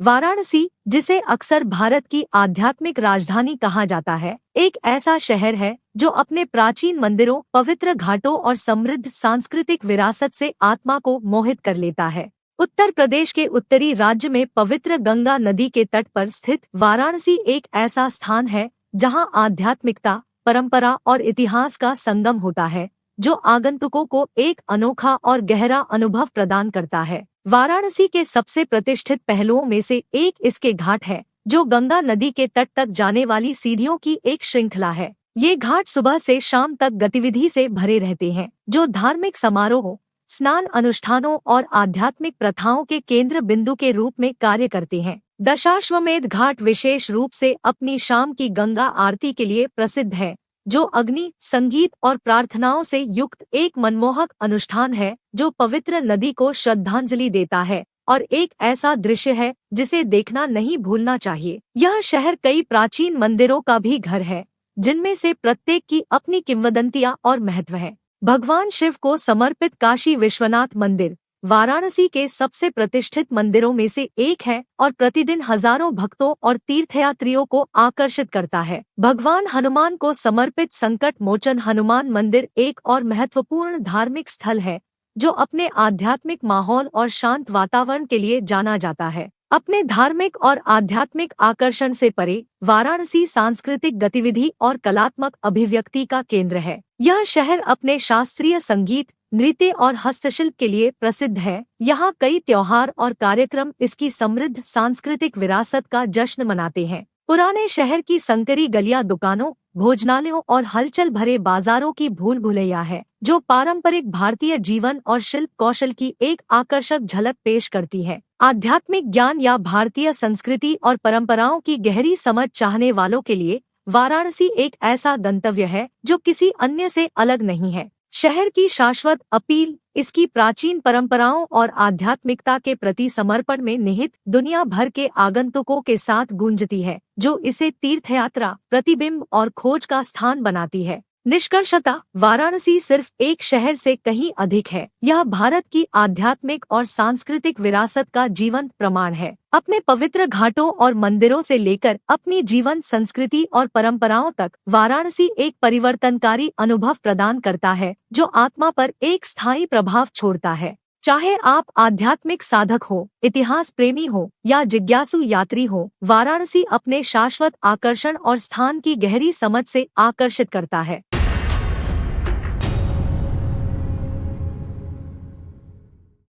वाराणसी, जिसे अक्सर भारत की आध्यात्मिक राजधानी कहा जाता है, एक ऐसा शहर है जो अपने प्राचीन मंदिरों, पवित्र घाटों और समृद्ध सांस्कृतिक विरासत से आत्मा को मोहित कर लेता है। उत्तर प्रदेश के उत्तरी राज्य में पवित्र गंगा नदी के तट पर स्थित वाराणसी एक ऐसा स्थान है जहां आध्यात्मिकता, परंपरा और इतिहास का संगम होता है, जो आगंतुकों को एक अनोखा और गहरा अनुभव प्रदान करता है। वाराणसी के सबसे प्रतिष्ठित पहलुओं में से एक इसके घाट है, जो गंगा नदी के तट तक जाने वाली सीढ़ियों की एक श्रृंखला है। ये घाट सुबह से शाम तक गतिविधि से भरे रहते हैं, जो धार्मिक समारोहों, स्नान अनुष्ठानों और आध्यात्मिक प्रथाओं के केंद्र बिंदु के रूप में कार्य करते हैं। दशाश्वमेध घाट विशेष रूप से अपनी शाम की गंगा आरती के लिए प्रसिद्ध है, जो अग्नि, संगीत और प्रार्थनाओं से युक्त एक मनमोहक अनुष्ठान है जो पवित्र नदी को श्रद्धांजलि देता है और एक ऐसा दृश्य है जिसे देखना नहीं भूलना चाहिए। यह शहर कई प्राचीन मंदिरों का भी घर है, जिनमें से प्रत्येक की अपनी किंवदंतियां और महत्व है। भगवान शिव को समर्पित काशी विश्वनाथ मंदिर वाराणसी के सबसे प्रतिष्ठित मंदिरों में से एक है और प्रतिदिन हजारों भक्तों और तीर्थयात्रियों को आकर्षित करता है। भगवान हनुमान को समर्पित संकट मोचन हनुमान मंदिर एक और महत्वपूर्ण धार्मिक स्थल है, जो अपने आध्यात्मिक माहौल और शांत वातावरण के लिए जाना जाता है। अपने धार्मिक और आध्यात्मिक आकर्षण से परे, वाराणसी सांस्कृतिक गतिविधि और कलात्मक अभिव्यक्ति का केंद्र है। यह शहर अपने शास्त्रीय संगीत, नृत्य और हस्तशिल्प के लिए प्रसिद्ध है। यहाँ कई त्योहार और कार्यक्रम इसकी समृद्ध सांस्कृतिक विरासत का जश्न मनाते हैं। पुराने शहर की संकरी गलियां दुकानों, भोजनालयों और हलचल भरे बाजारों की भूल भुलैया है, जो पारंपरिक भारतीय जीवन और शिल्प कौशल की एक आकर्षक झलक पेश करती है। आध्यात्मिक ज्ञान या भारतीय संस्कृति और परंपराओं की गहरी समझ चाहने वालों के लिए वाराणसी एक ऐसा गंतव्य है जो किसी अन्य से अलग नहीं है। शहर की शाश्वत अपील इसकी प्राचीन परंपराओं और आध्यात्मिकता के प्रति समर्पण में निहित दुनिया भर के आगंतुकों के साथ गूंजती है, जो इसे तीर्थयात्रा, प्रतिबिंब और खोज का स्थान बनाती है। निष्कर्षतः वाराणसी सिर्फ एक शहर से कहीं अधिक है। यह भारत की आध्यात्मिक और सांस्कृतिक विरासत का जीवंत प्रमाण है। अपने पवित्र घाटों और मंदिरों से लेकर अपनी जीवंत संस्कृति और परंपराओं तक, वाराणसी एक परिवर्तनकारी अनुभव प्रदान करता है, जो आत्मा पर एक स्थायी प्रभाव छोड़ता है। चाहे आप आध्यात्मिक साधक हो, इतिहास प्रेमी हो या जिज्ञासु यात्री हो, वाराणसी अपने शाश्वत आकर्षण और स्थान की गहरी समझ से आकर्षित करता है।